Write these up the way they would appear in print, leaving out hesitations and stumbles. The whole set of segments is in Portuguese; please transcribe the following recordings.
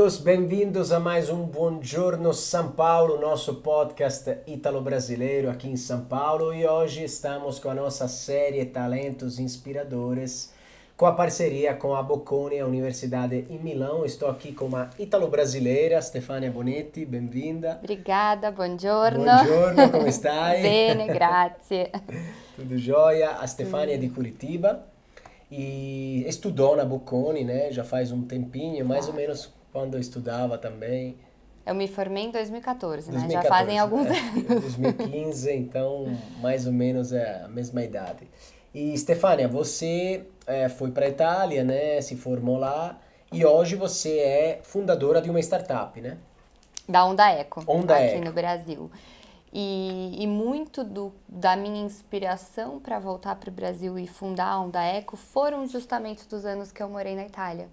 todos, bem-vindos a mais um Buongiorno São Paulo, nosso podcast ítalo-brasileiro aqui em São Paulo. E hoje estamos com a nossa série Talentos Inspiradores, com a parceria com a Bocconi, a Universidade em Milão. Estou aqui com uma ítalo-brasileira, Stefania Bonetti, bem-vinda. Obrigada, buongiorno. Buongiorno, come stai? Bene, grazie. Tudo jóia? A Stefania é de Curitiba e estudou na Bocconi, né? Já faz um tempinho, mais ou menos quando eu estudava também. Eu me formei em 2014, né? 2014, Já fazem alguns anos. 2015, então mais ou menos é a mesma idade. E Stefania, você foi para a Itália, né? Se formou lá e hoje você é fundadora de uma startup, né? Da Onda Eco, Onda aqui Eco. no Brasil. E muito da minha inspiração para voltar para o Brasil e fundar a Onda Eco foram justamente dos anos que eu morei na Itália.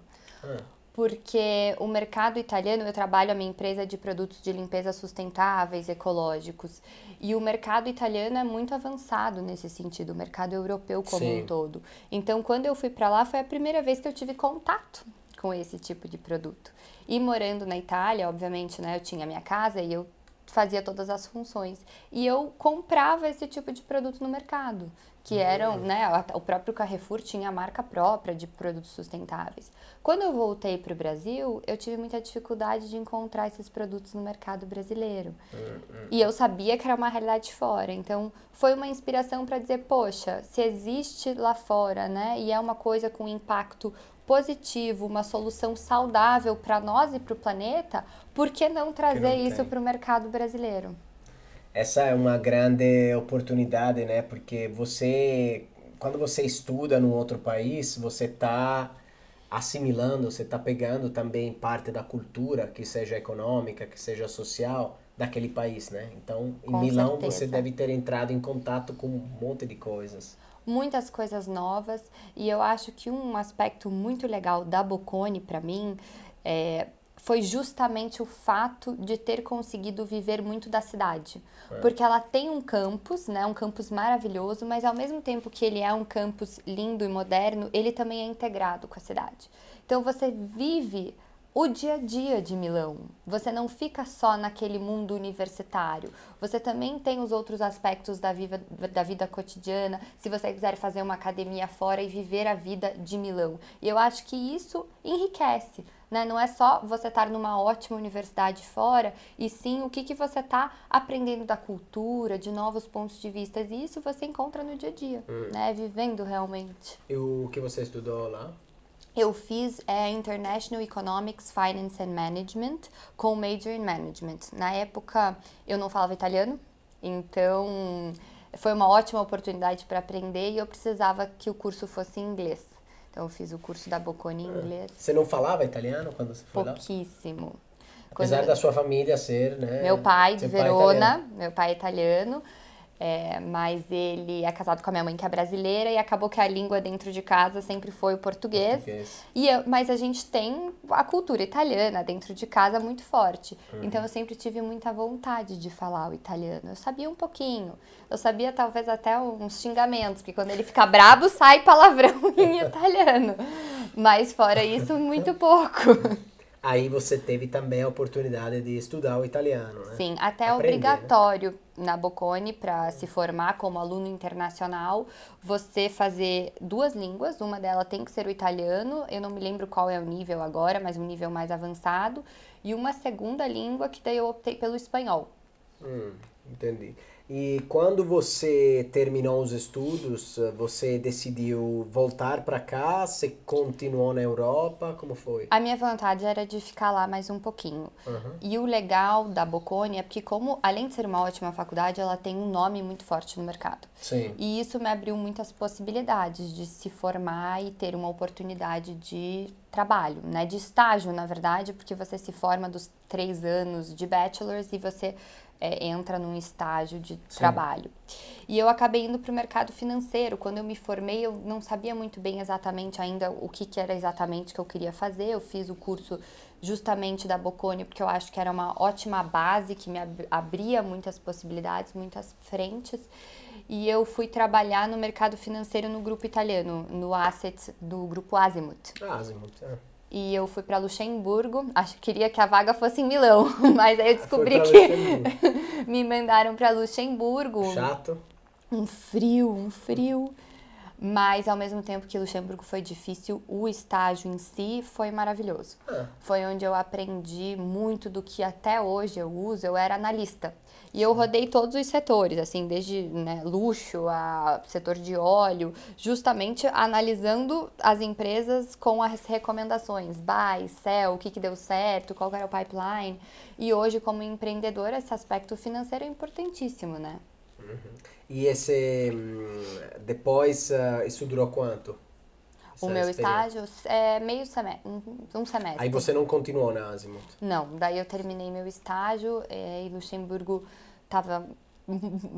Porque o mercado italiano, eu trabalho a minha empresa de produtos de limpeza sustentáveis, ecológicos, e o mercado italiano é muito avançado nesse sentido, o mercado europeu como Sim. um todo. Então, quando eu fui para lá, foi a primeira vez que eu tive contato com esse tipo de produto. E morando na Itália, obviamente, né, eu tinha minha casa e eu fazia todas as funções. E eu comprava esse tipo de produto no mercado, que eram, né, o próprio Carrefour tinha a marca própria de produtos sustentáveis. Quando eu voltei para o Brasil, eu tive muita dificuldade de encontrar esses produtos no mercado brasileiro. E eu sabia que era uma realidade fora. Então, foi uma inspiração para dizer, poxa, se existe lá fora, né, e é uma coisa com impacto positivo, uma solução saudável para nós e para o planeta, por que não trazer isso para o mercado brasileiro? Essa é uma grande oportunidade, né? Porque quando você estuda num outro país, você está assimilando, você está pegando também parte da cultura, que seja econômica, que seja social, daquele país, né? Então, em Com Milão certeza. você deve ter entrado em contato com um monte de coisas. Muitas coisas novas, e eu acho que um aspecto muito legal da Bocconi para mim foi justamente o fato de ter conseguido viver muito da cidade. Porque ela tem um campus, né, um campus maravilhoso, mas ao mesmo tempo que ele é um campus lindo e moderno, ele também é integrado com a cidade. Então você vive o dia a dia de Milão. Você não fica só naquele mundo universitário. Você também tem os outros aspectos da vida cotidiana, se você quiser fazer uma academia fora e viver a vida de Milão. E eu acho que isso enriquece, né? Não é só você estar numa ótima universidade fora, e sim o que você está aprendendo da cultura, de novos pontos de vista. E isso você encontra no dia a dia, né? Vivendo realmente. E o que você estudou lá? Eu fiz International Economics, Finance and Management com Major in Management. Na época, eu não falava italiano, então foi uma ótima oportunidade para aprender e eu precisava que o curso fosse em inglês. Então, eu fiz o curso da Bocconi em inglês. Você não falava italiano quando você foi lá? Pouquíssimo. Apesar da sua família ser, né? Meu pai de seu pai é Verona, italiano. meu pai é italiano, mas ele é casado com a minha mãe que é brasileira e acabou que a língua dentro de casa sempre foi o português. Mas a gente tem a cultura italiana dentro de casa muito forte. Então eu sempre tive muita vontade de falar o italiano. Eu sabia um pouquinho. Eu sabia talvez até uns xingamentos, porque quando ele fica brabo sai palavrão em italiano. Mas fora isso, muito pouco. Aí você teve também a oportunidade de estudar o italiano, né? Sim, até Aprender, obrigatório na Bocconi para se formar como aluno internacional, você fazer duas línguas, uma delas tem que ser o italiano, eu não me lembro qual é o nível agora, mas um nível mais avançado, e uma segunda língua que daí eu optei pelo espanhol. Entendi. E quando você terminou os estudos, você decidiu voltar para cá? Você continuou na Europa? Como foi? A minha vontade era de ficar lá mais um pouquinho. E o legal da Bocconi é porque, como além de ser uma ótima faculdade, ela tem um nome muito forte no mercado. Sim. E isso me abriu muitas possibilidades de se formar e ter uma oportunidade de trabalho, né? De estágio, na verdade, porque você se forma dos 3 anos de bachelor's e você entra num estágio de trabalho. E eu acabei indo para o mercado financeiro. Quando eu me formei, eu não sabia muito bem exatamente ainda o que era exatamente que eu queria fazer. Eu fiz o curso justamente da Bocconi, porque eu acho que era uma ótima base, que me abria muitas possibilidades, muitas frentes. E eu fui trabalhar no mercado financeiro no grupo italiano, no asset do grupo Azimut. Azimut, E eu fui para Luxemburgo, queria que a vaga fosse em Milão, mas aí eu descobri Foi pra que Luxemburgo. me mandaram para Luxemburgo. Chato? Um frio. Mas ao mesmo tempo que Luxemburgo foi difícil, o estágio em si foi maravilhoso. Foi onde eu aprendi muito do que até hoje eu uso. Eu era analista. E eu rodei todos os setores, assim, desde, né, luxo a setor de óleo, justamente analisando as empresas com as recomendações, buy, sell, o que deu certo, qual era o pipeline. E hoje, como empreendedora, esse aspecto financeiro é importantíssimo, né? E depois, isso durou quanto? O Essa meu experiência? estágio é meio semestre, um Aí semestre. você não continuou na Azimuth? Não, daí eu terminei meu estágio e Luxemburgo tava,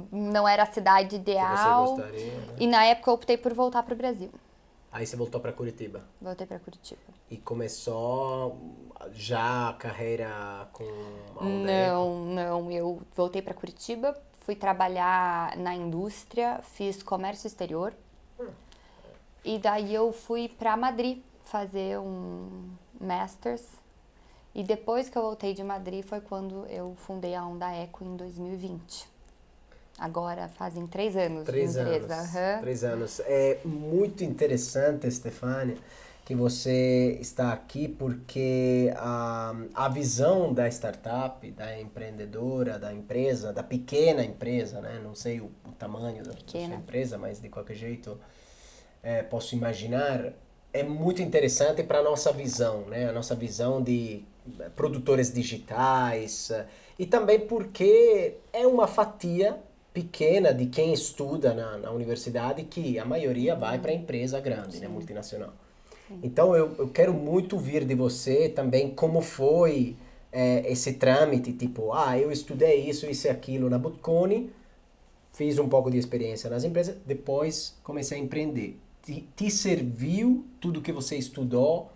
não era a cidade Que você ideal. gostaria, E né? na época eu optei por voltar para o Brasil. Aí você voltou para Curitiba. Voltei para Curitiba. E começou já a carreira com a Onda Eco? Não, eu voltei para Curitiba, fui trabalhar na indústria, fiz comércio exterior. E daí eu fui para Madrid fazer um masters. E depois que eu voltei de Madrid foi quando eu fundei a Onda Eco em 2020. Agora fazem 3 anos de 3 anos. empresa. Aham. 3 anos. É muito interessante, Stefania, que você está aqui porque a visão da startup, da empreendedora, da empresa, da pequena empresa, né? Não sei o tamanho da sua Pequena. empresa, mas de qualquer jeito posso imaginar, é muito interessante para a nossa visão, né? A nossa visão de produtores digitais e também porque é uma fatia pequena de quem estuda na universidade que a maioria vai para a empresa grande, né? Multinacional. Então eu quero muito ouvir de você também como foi esse trâmite, tipo, eu estudei isso e aquilo na Bocconi, fiz um pouco de experiência nas empresas, depois comecei a empreender. Te serviu tudo que você estudou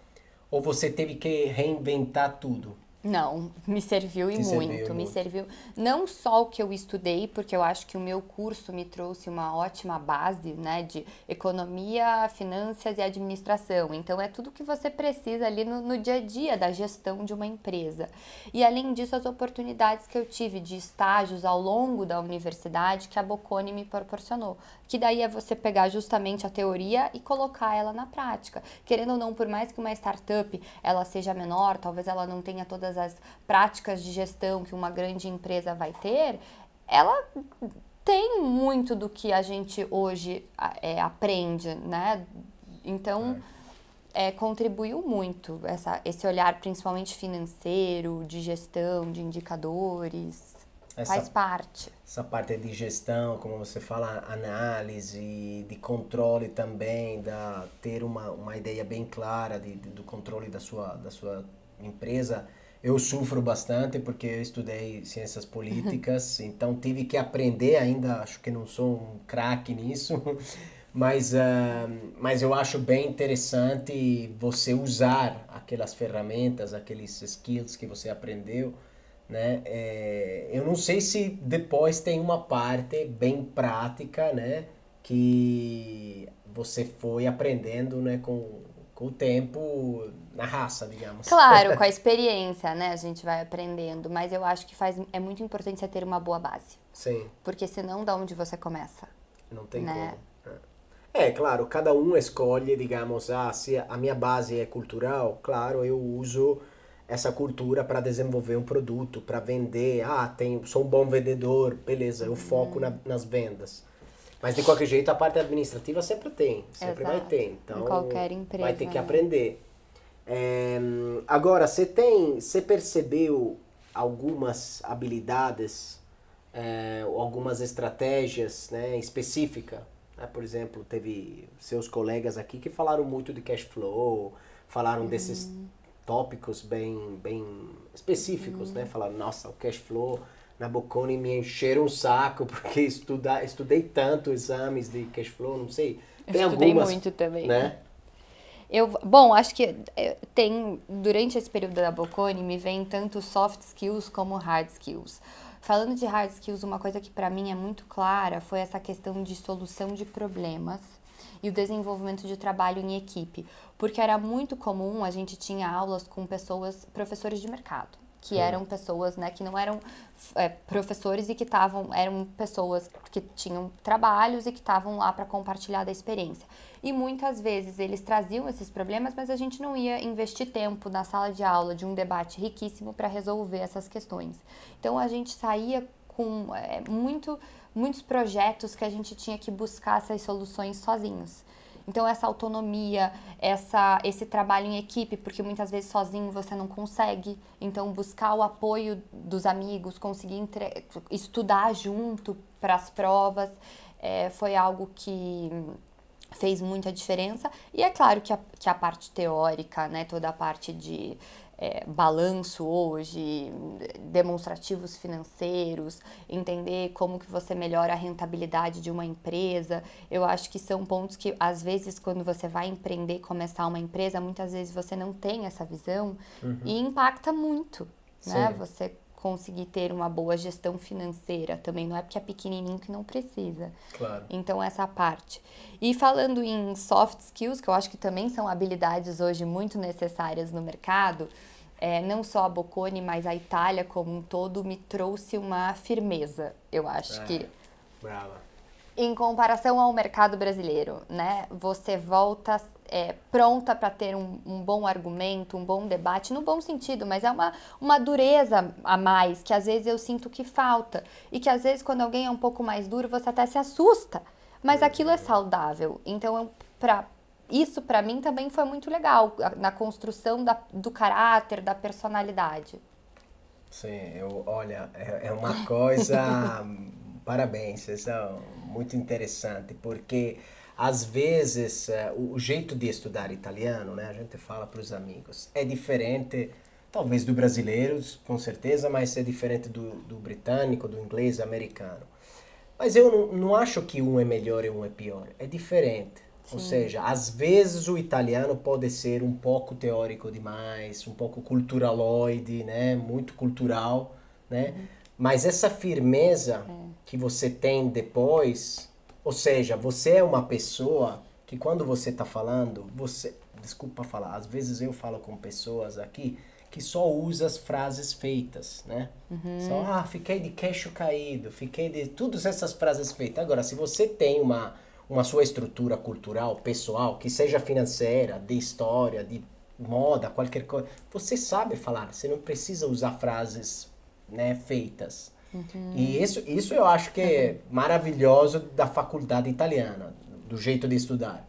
ou você teve que reinventar tudo? Não, me serviu e Te serviu muito. Me muito. serviu não só o que eu estudei, porque eu acho que o meu curso me trouxe uma ótima base, né, de economia, finanças e administração. Então, é tudo que você precisa ali no dia a dia da gestão de uma empresa. E, além disso, as oportunidades que eu tive de estágios ao longo da universidade que a Bocconi me proporcionou. Que daí é você pegar justamente a teoria e colocar ela na prática. Querendo ou não, por mais que uma startup ela seja menor, talvez ela não tenha todas as práticas de gestão que uma grande empresa vai ter, ela tem muito do que a gente hoje aprende, né? Então, contribuiu muito esse olhar principalmente financeiro, de gestão, de indicadores, faz parte. Essa parte de gestão, como você fala, análise, de controle também, ter uma ideia bem clara do controle da sua empresa. Eu sofro bastante porque eu estudei ciências políticas, então tive que aprender ainda, acho que não sou um craque nisso, mas eu acho bem interessante você usar aquelas ferramentas, aqueles skills que você aprendeu, né? Eu não sei se depois tem uma parte bem prática, né? Que você foi aprendendo, né? Com o tempo, na raça, digamos. Claro, com a experiência, né, a gente vai aprendendo, mas eu acho que é muito importante você ter uma boa base, Sim, porque senão, da onde você começa, não tem né? como. Claro, cada um escolhe, digamos, se a minha base é cultural, claro, eu uso essa cultura para desenvolver um produto, para vender. Sou um bom vendedor, beleza, eu foco nas vendas. Mas de qualquer jeito a parte administrativa sempre tem, sempre vai Exato. ter. Em Então qualquer empresa, vai ter que né? aprender. Agora, você percebeu algumas habilidades, algumas estratégias, né, específicas? Né? Por exemplo, teve seus colegas aqui que falaram muito de cash flow, falaram desses tópicos bem específicos, né? Falaram, nossa, o cash flow na Bocconi me encheram um saco porque estudei tanto exames de cash flow, não sei. Eu Tem estudei algumas, muito também. né? Bom, acho que durante esse período da Bocconi, me vem tanto soft skills como hard skills. Falando de hard skills, uma coisa que para mim é muito clara foi essa questão de solução de problemas e o desenvolvimento de trabalho em equipe, porque era muito comum, a gente tinha aulas com professores de mercado, que eram pessoas, né, que não eram professores e que eram pessoas que tinham trabalhos e que estavam lá para compartilhar da experiência. E muitas vezes eles traziam esses problemas, mas a gente não ia investir tempo na sala de aula de um debate riquíssimo para resolver essas questões. Então a gente saía com muitos projetos que a gente tinha que buscar essas soluções sozinhos. Então, essa autonomia, esse trabalho em equipe, porque muitas vezes sozinho você não consegue. Então, buscar o apoio dos amigos, conseguir estudar junto para as provas, foi algo que fez muita diferença. E é claro que a parte teórica, né, toda a parte de balanço hoje, demonstrativos financeiros, entender como que você melhora a rentabilidade de uma empresa. Eu acho que são pontos que, às vezes, quando você vai empreender, começar uma empresa, muitas vezes você não tem essa visão e impacta muito, né? Você conseguir ter uma boa gestão financeira também, não é porque é pequenininho que não precisa. Claro. Então, essa parte. E falando em soft skills, que eu acho que também são habilidades hoje muito necessárias no mercado, não só a Bocconi, mas a Itália como um todo me trouxe uma firmeza, eu acho que... Brava. Em comparação ao mercado brasileiro, né? Você volta pronta para ter um bom argumento, um bom debate, no bom sentido, mas é uma dureza a mais, que às vezes eu sinto que falta. E que às vezes quando alguém é um pouco mais duro, você até se assusta. Mas aquilo é saudável. Então, isso para mim também foi muito legal, na construção do caráter, da personalidade. Sim, olha, é uma coisa... Parabéns, isso é muito interessante, porque às vezes o jeito de estudar italiano, né, a gente fala para os amigos, é diferente, talvez do brasileiro, com certeza, mas é diferente do britânico, do inglês, americano. Mas eu não acho que um é melhor e um é pior, é diferente. Sim. Ou seja, às vezes o italiano pode ser um pouco teórico demais, um pouco culturaloide, né, muito cultural, né? Mas essa firmeza que você tem depois, ou seja, você é uma pessoa que quando você está falando, desculpa falar, às vezes eu falo com pessoas aqui que só usa as frases feitas, né? Só, fiquei de queixo caído, fiquei de... Todas essas frases feitas. Agora, se você tem uma sua estrutura cultural, pessoal, que seja financeira, de história, de moda, qualquer coisa, você sabe falar, você não precisa usar frases, né, feitas. E isso eu acho que é maravilhoso da faculdade italiana, do jeito de estudar.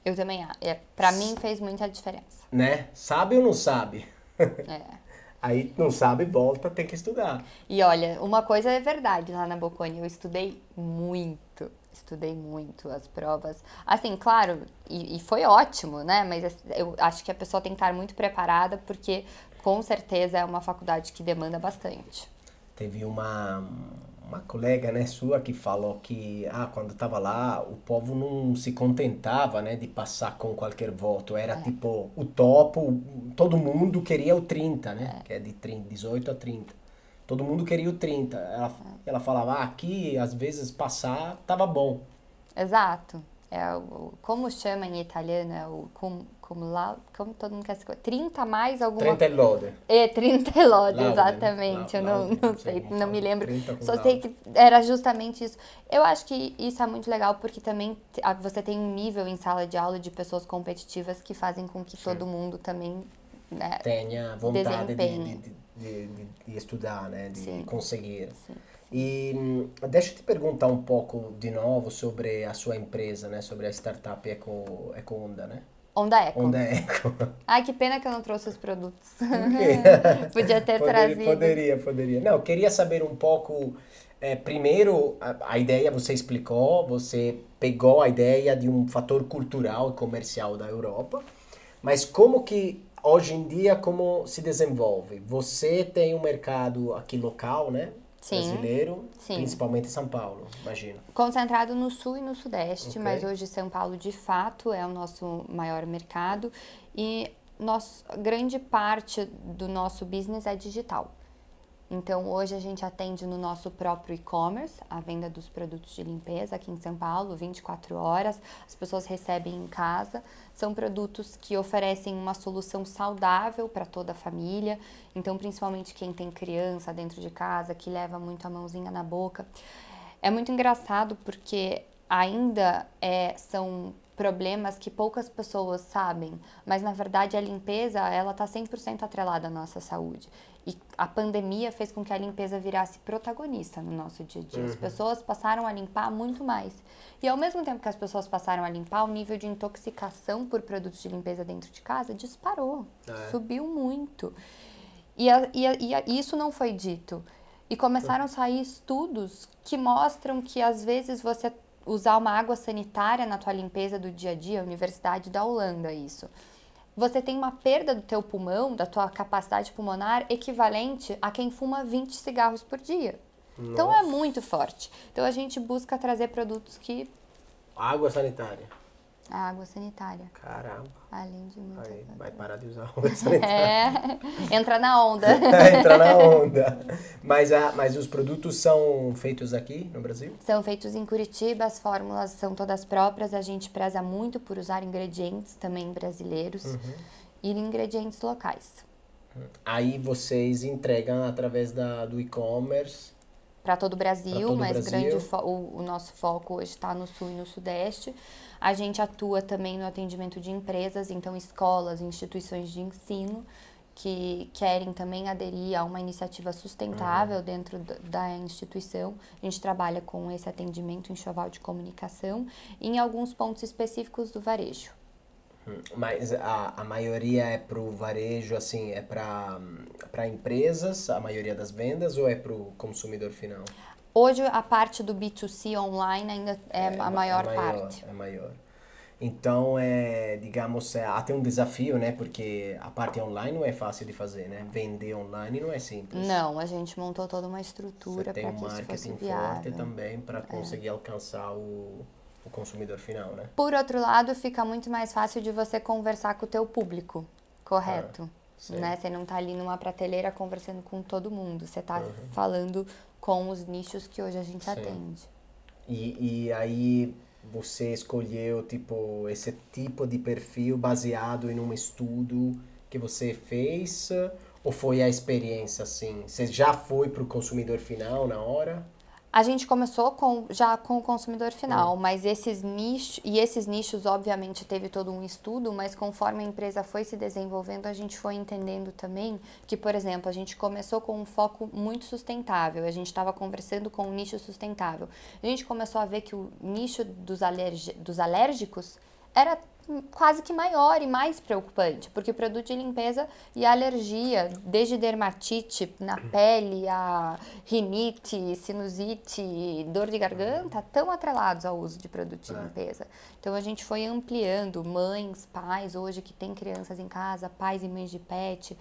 Eu também acho. Pra mim fez muita diferença. Né? Sabe ou não sabe? Aí não sabe, volta, tem que estudar. E olha, uma coisa é verdade lá na Bocconi, eu estudei muito as provas. Assim, claro, e foi ótimo, né? Mas eu acho que a pessoa tem que estar muito preparada, porque com certeza é uma faculdade que demanda bastante. Teve uma colega, né, sua que falou que quando estava lá, o povo não se contentava, né, de passar com qualquer voto. Era tipo o topo, todo mundo queria o 30, né? Que é de 18 a 30. Todo mundo queria o 30. Ela falava, aqui, às vezes, passar tava bom. Exato. Como chama em italiano? É o como todo mundo quer se... 30 mais alguma... 30 e lode. 30 e lode, Laude, exatamente. Eu não sei, não me lembro. Só sei laude. que era justamente isso. Eu acho que isso é muito legal, porque também você tem um nível em sala de aula de pessoas competitivas que fazem com que todo mundo também, né, tenha vontade de estudar, né? De conseguir. Sim. E deixa eu te perguntar um pouco de novo sobre a sua empresa, né? Sobre a startup Ecoonda, né? Onda Eco. Onda Eco. Ai, que pena que eu não trouxe os produtos. Podia ter trazido. Poderia. Não, eu queria saber um pouco... primeiro, a ideia você explicou, você pegou a ideia de um fator cultural e comercial da Europa, mas como que, hoje em dia, como se desenvolve? Você tem um mercado aqui local, né? Brasileiro, principalmente em São Paulo, imagino. Concentrado no sul e no sudeste, mas hoje São Paulo de fato é o nosso maior mercado e grande parte do nosso business é digital. Então, hoje a gente atende no nosso próprio e-commerce, a venda dos produtos de limpeza aqui em São Paulo, 24 horas, as pessoas recebem em casa. São produtos que oferecem uma solução saudável para toda a família, então principalmente quem tem criança dentro de casa, que leva muito a mãozinha na boca. É muito engraçado porque ainda são problemas que poucas pessoas sabem, mas na verdade a limpeza, ela está 100% atrelada à nossa saúde. E a pandemia fez com que a limpeza virasse protagonista no nosso dia a dia. As pessoas passaram a limpar muito mais. E ao mesmo tempo que as pessoas passaram a limpar, o nível de intoxicação por produtos de limpeza dentro de casa disparou, subiu muito. E isso não foi dito. E começaram a sair estudos que mostram que às vezes você usar uma água sanitária na tua limpeza do dia a dia, Universidade da Holanda isso, você tem uma perda do teu pulmão, da tua capacidade pulmonar, equivalente a quem fuma 20 cigarros por dia. Nossa. Então é muito forte. Então a gente busca trazer produtos que... Água sanitária. A água sanitária. Caramba. Além de muita coisa. Vai parar de usar água sanitária. Entra na onda. Entra na onda. Mas os produtos são feitos aqui no Brasil? São feitos em Curitiba, as fórmulas são todas próprias. A gente preza muito por usar ingredientes também brasileiros e ingredientes locais. Aí vocês entregam através do e-commerce? Para todo o Brasil, mas o nosso foco hoje está no Sul e no Sudeste. A gente atua também no atendimento de empresas, então escolas, instituições de ensino que querem também aderir a uma iniciativa sustentável dentro da instituição. A gente trabalha com esse atendimento enxoval de comunicação e em alguns pontos específicos do varejo. Mas a maioria é para o varejo, assim, é para empresas, a maioria das vendas, ou é para o consumidor final? Hoje a parte do B2C online ainda é a maior parte. É maior. Então, digamos, até um desafio, né? Porque a parte online não é fácil de fazer, né? Vender online não é simples. Não, a gente montou toda uma estrutura para que isso fosse viável. Você tem um marketing forte também para conseguir alcançar o consumidor final, né? Por outro lado, fica muito mais fácil de você conversar com o teu público, correto? Né? Você não tá ali numa prateleira conversando com todo mundo, você tá falando com os nichos que hoje a gente atende. E aí você escolheu esse tipo de perfil baseado em um estudo que você fez, ou foi a experiência assim? Você já foi para o consumidor final na hora? A gente começou já com o consumidor final, mas esses nichos, obviamente, teve todo um estudo, mas conforme a empresa foi se desenvolvendo, a gente foi entendendo também que, por exemplo, a gente começou com um foco muito sustentável, a gente estava conversando com um nicho sustentável. A gente começou a ver que o nicho dos alérgicos era quase que maior e mais preocupante, porque produto de limpeza e alergia, desde dermatite na pele, a rinite, sinusite, dor de garganta, estão atrelados ao uso de produto de limpeza. Então a gente foi ampliando, mães, pais, hoje que têm crianças em casa, pais e mães de pet,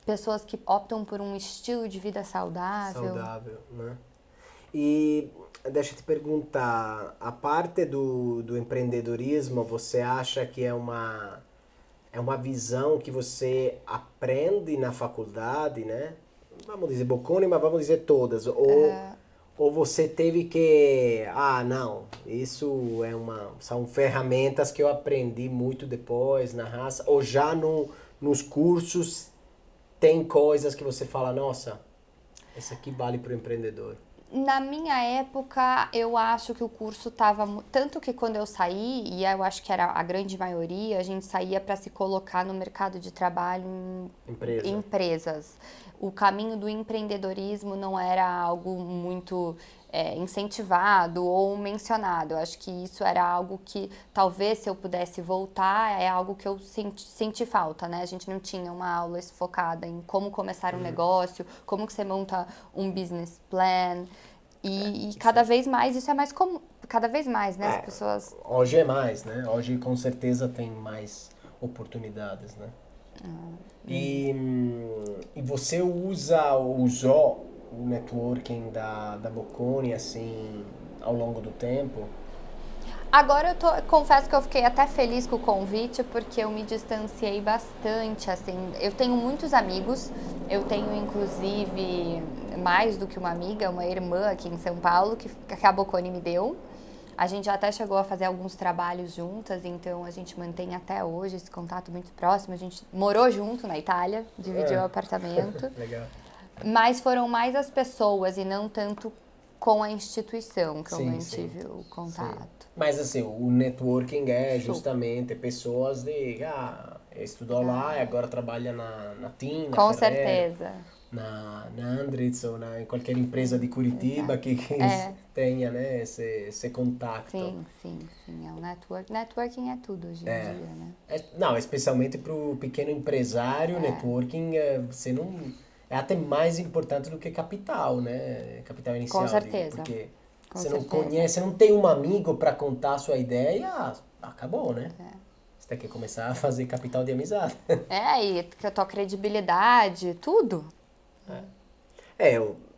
pessoas que optam por um estilo de vida saudável. Saudável, né? E deixa eu te perguntar, a parte do empreendedorismo, você acha que é uma visão que você aprende na faculdade, né? Vamos dizer Bocconi, mas vamos dizer todas. Ou você teve que... não, isso são ferramentas que eu aprendi muito depois na raça. Ou já nos cursos tem coisas que você fala, nossa, isso aqui vale para o empreendedor. Na minha época, eu acho que o curso estava... Tanto que quando eu saí, e eu acho que era a grande maioria, a gente saía para se colocar no mercado de trabalho em empresas. O caminho do empreendedorismo não era algo muito incentivado ou mencionado. Eu acho que isso era algo que, talvez, se eu pudesse voltar, é algo que eu senti falta, né? A gente não tinha uma aula focada em como começar um negócio, como que você monta um business plan. E cada vez mais, isso é mais comum. Cada vez mais, né? As pessoas... Hoje é mais, né? Hoje, com certeza, tem oportunidades, né? E você usou o networking da Bocconi, assim, ao longo do tempo? Agora confesso que eu fiquei até feliz com o convite, porque eu me distanciei bastante, assim. Eu tenho muitos amigos Eu tenho, inclusive, mais do que uma amiga, uma irmã aqui em São Paulo, que a Bocconi me deu. A gente até chegou a fazer alguns trabalhos juntas, então a gente mantém até hoje esse contato muito próximo. A gente morou junto na Itália, dividiu o apartamento. Legal. Mas foram mais as pessoas e não tanto com a instituição que eu Sim, mantive sim. o contato. Sim. Mas assim, o networking é Super. justamente pessoas de, estudou lá e agora trabalha na TIM, na Com Ferrero, certeza. na Andritz ou em qualquer empresa de Curitiba Exato. que tenha, né, esse contato. Sim, sim, sim. É o network. Networking é tudo hoje em dia, né? Não, especialmente para o pequeno empresário, networking você não, é até mais importante do que capital, né? Capital inicial, Com digo, certeza. porque Com você não certeza. conhece, você não tem um amigo para contar a sua ideia, acabou, né? Você tem que começar a fazer capital de amizade. E que a tua credibilidade, tudo.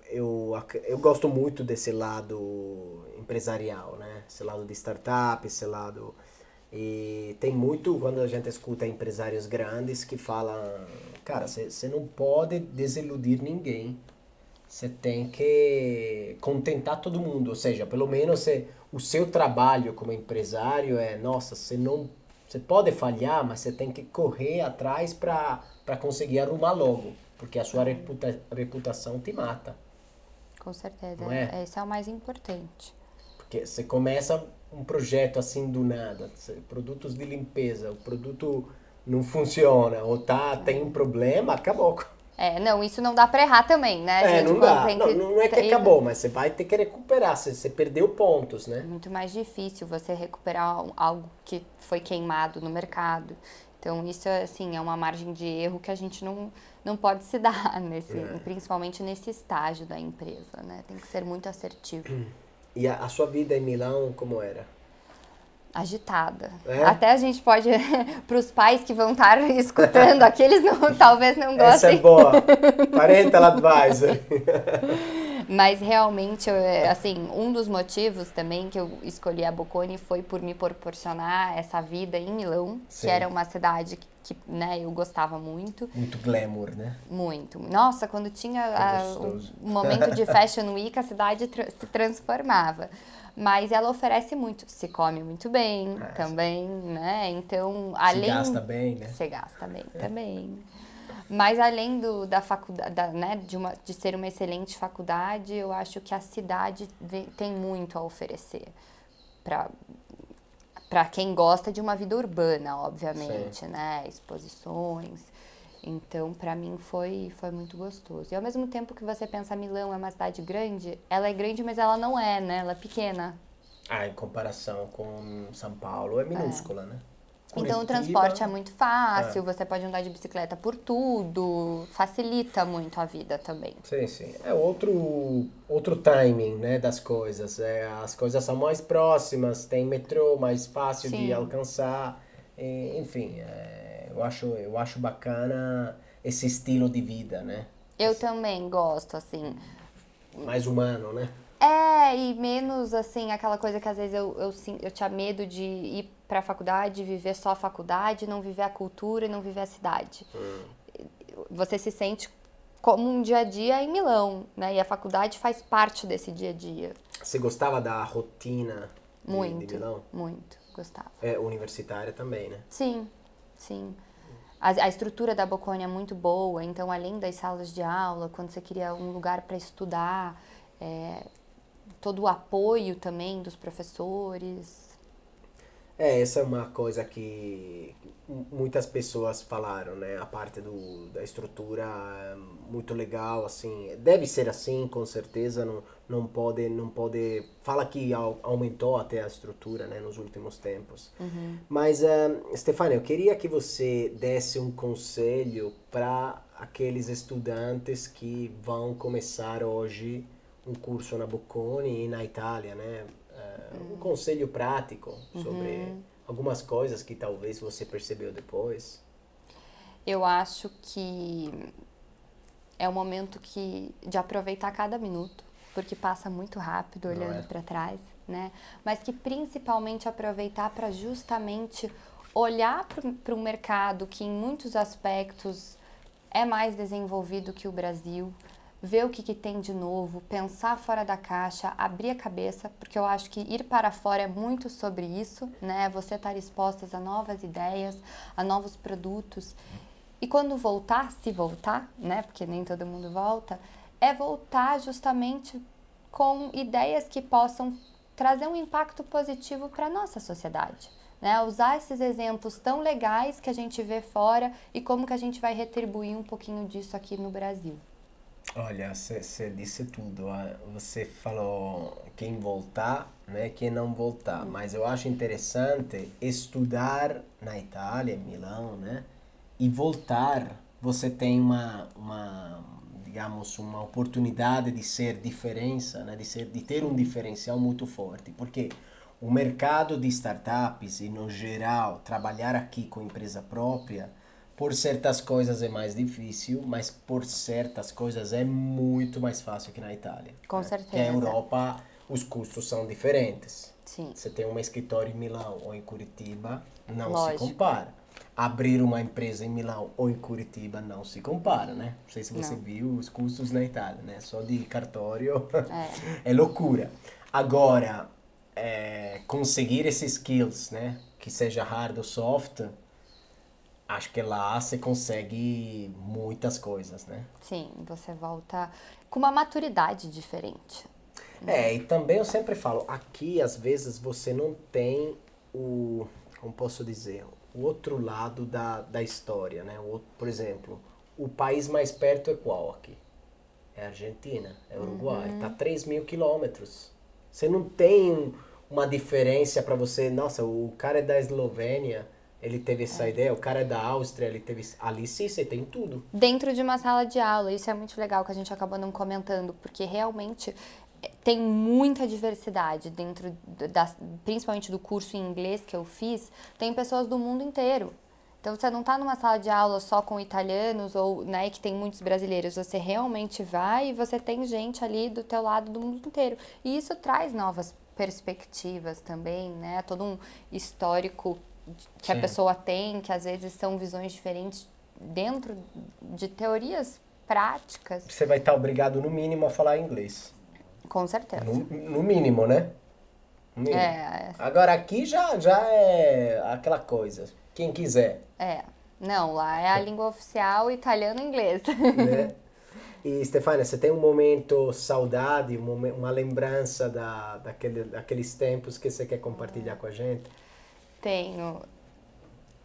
Eu gosto muito desse lado empresarial, né? Esse lado de startup, esse lado... E tem muito, quando a gente escuta empresários grandes que falam, cara, você não pode desiludir ninguém. Você tem que contentar todo mundo. Ou seja, pelo menos o seu trabalho como empresário nossa, você pode falhar, mas você tem que correr atrás para conseguir arrumar logo. Porque a sua reputação te mata. Com certeza. Não é? Esse é o mais importante. Porque você começa um projeto assim do nada, produtos de limpeza, o produto não funciona, ou tem um problema, acabou. Não, isso não dá pra errar também, né, gente? Não dá. Não é que acabou, mas você vai ter que recuperar, você perdeu pontos, né? É muito mais difícil você recuperar algo que foi queimado no mercado. Então, isso, assim, é uma margem de erro que a gente não pode se dar, principalmente nesse estágio da empresa, né? Tem que ser muito assertivo. E a sua vida em Milão, como era? Agitada. Até a gente pode, para os pais que vão estar escutando aqui, eles talvez não gostem. Essa é boa. Parental advisor. Mas realmente, assim, um dos motivos também que eu escolhi a Bocconi foi por me proporcionar essa vida em Milão, que era uma cidade que né, eu gostava muito. Muito glamour, né? Muito. Nossa, quando tinha o momento de Fashion Week, a cidade se transformava. Mas ela oferece muito, se come muito bem também, né? Então, além... Se gasta bem, né? Se gasta bem também. Mas além da faculdade, né, de ser uma excelente faculdade, eu acho que a cidade tem muito a oferecer para quem gosta de uma vida urbana, obviamente, né? Exposições. Então, para mim, foi muito gostoso. E ao mesmo tempo que você pensa, Milão é uma cidade grande, ela é grande, mas ela não é, né? Ela é pequena. Em comparação com São Paulo, é minúscula, né? Então, o transporte é muito fácil, você pode andar de bicicleta por tudo, facilita muito a vida também. Sim. É outro timing, né, das coisas. As coisas são mais próximas, tem metrô mais fácil de alcançar. Enfim, eu acho bacana esse estilo de vida, né? Eu também gosto, assim. Mais humano, né? E menos, assim, aquela coisa que às vezes eu tinha medo de ir pra faculdade, viver só a faculdade, não viver a cultura e não viver a cidade. Você se sente como um dia a dia em Milão, né? E a faculdade faz parte desse dia a dia. Você gostava da rotina de Milão? Muito, gostava. Universitária também, né? Sim. A estrutura da Bocconi é muito boa, então além das salas de aula, quando você queria um lugar para estudar, todo o apoio também dos professores. Essa é uma coisa que muitas pessoas falaram, né? A parte da estrutura é muito legal, assim. Deve ser assim, com certeza. Não pode... Fala que aumentou até a estrutura, né? Nos últimos tempos. Mas, Stefania, eu queria que você desse um conselho para aqueles estudantes que vão começar hoje um curso na Bocconi e na Itália, né? Um conselho prático sobre algumas coisas que talvez você percebeu depois. Eu acho que é um momento de aproveitar cada minuto, porque passa muito rápido olhando para trás, né? Mas que principalmente aproveitar para justamente olhar para um mercado que em muitos aspectos é mais desenvolvido que o Brasil, ver o que tem de novo, pensar fora da caixa, abrir a cabeça, porque eu acho que ir para fora é muito sobre isso, né? Você estar expostas a novas ideias, a novos produtos. E quando voltar, se voltar, né? Porque nem todo mundo volta, é voltar justamente com ideias que possam trazer um impacto positivo para a nossa sociedade. Né? Usar esses exemplos tão legais que a gente vê fora e como que a gente vai retribuir um pouquinho disso aqui no Brasil. Olha, você disse tudo. Você falou quem voltar, né, quem não voltar. Mas eu acho interessante estudar na Itália, em Milão, né, e voltar. Você tem digamos, uma oportunidade de ser diferença, né, de ter um diferencial muito forte. Porque o mercado de startups e, no geral, trabalhar aqui com empresa própria, por certas coisas é mais difícil, mas por certas coisas é muito mais fácil que na Itália. Com né? certeza. Porque na Europa os custos são diferentes. Sim. Você tem um escritório em Milão ou em Curitiba, não Lógico. se compara. Abrir uma empresa em Milão ou em Curitiba não se compara, né? Não sei se você Não. viu os custos na Itália, né? Só de cartório é loucura. Agora, conseguir esses skills, né? Que seja hard ou soft, acho que lá você consegue muitas coisas, né? Sim, você volta com uma maturidade diferente. E também eu sempre falo, aqui às vezes você não tem como posso dizer, o outro lado da história, né? Por exemplo, o país mais perto é qual aqui? É a Argentina, é o Uruguai, tá 3.000 quilômetros. Você não tem uma diferença para você, nossa, o cara é da Eslovênia, ele teve essa ideia, o cara é da Áustria, ele teve... Ali sim, você tem tudo. Dentro de uma sala de aula, isso é muito legal que a gente acabou não comentando, porque realmente tem muita diversidade dentro, principalmente do curso em inglês que eu fiz, tem pessoas do mundo inteiro. Então você não está numa sala de aula só com italianos ou, né, que tem muitos brasileiros, você realmente vai e você tem gente ali do teu lado do mundo inteiro. E isso traz novas perspectivas também, né? Todo um histórico que Sim. a pessoa tem, que às vezes são visões diferentes dentro de teorias práticas. Você vai estar obrigado, no mínimo, a falar inglês. Com certeza. No mínimo, né? No mínimo. É. Agora aqui já é aquela coisa, quem quiser. Não, lá é a língua oficial italiano e inglês. Né? E, Stefania, você tem um momento saudade, uma lembrança daqueles tempos que você quer compartilhar com a gente? Tenho.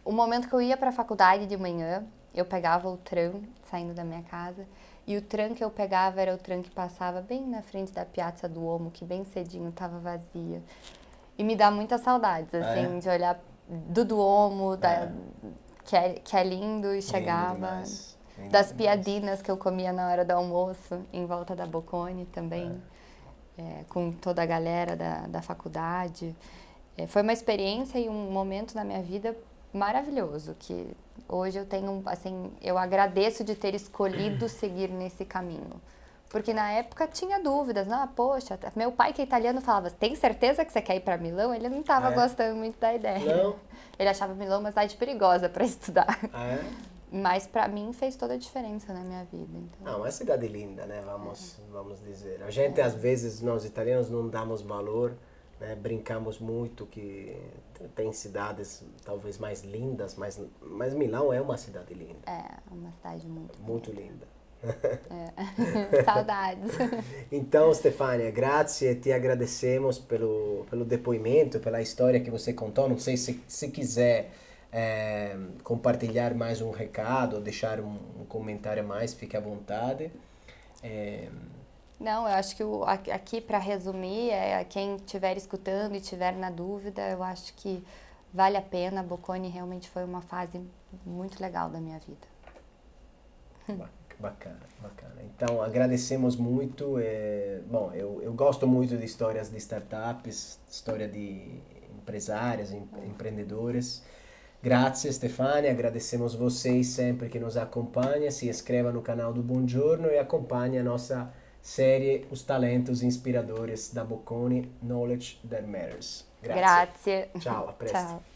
O momento que eu ia para a faculdade de manhã, eu pegava o tram saindo da minha casa, e o tram que eu pegava era o tram que passava bem na frente da Piazza Duomo, que bem cedinho estava vazia. E me dá muitas saudades, assim, de olhar do Duomo, que é lindo, e chegava. Lindo Das demais. piadinas que eu comia na hora do almoço, em volta da Bocconi também, com toda a galera da faculdade. Foi uma experiência e um momento na minha vida maravilhoso, que hoje eu tenho, assim, eu agradeço de ter escolhido seguir nesse caminho. Porque na época tinha dúvidas, poxa, meu pai que é italiano falava, tem certeza que você quer ir para Milão? Ele não estava gostando muito da ideia. Não? Ele achava Milão uma cidade perigosa para estudar. É? Mas para mim fez toda a diferença na minha vida. Então. Não, é uma cidade linda, né? Vamos dizer. A gente, às vezes, nós italianos não damos valor, né? Brincamos muito que tem cidades talvez mais lindas, mas Milão é uma cidade linda. É, uma cidade Muito linda. Saudades. Então, Stefania, grazie, te agradecemos pelo depoimento, pela história que você contou. Não sei se quiser compartilhar mais um recado, deixar um comentário a mais, fique à vontade. Não, eu acho que aqui, para resumir, quem estiver escutando e estiver na dúvida, eu acho que vale a pena. A Bocconi realmente foi uma fase muito legal da minha vida. Bacana. Então, agradecemos muito. Bom, eu gosto muito de histórias de startups, história de empresários, empreendedores. Grazie, Stefania. Agradecemos vocês sempre que nos acompanham. Se inscreva no canal do Buongiorno e acompanhe a nossa série Os Talentos Inspiradores da Bocconi, Knowledge That Matters. Grazie. Ciao, a presto. Ciao.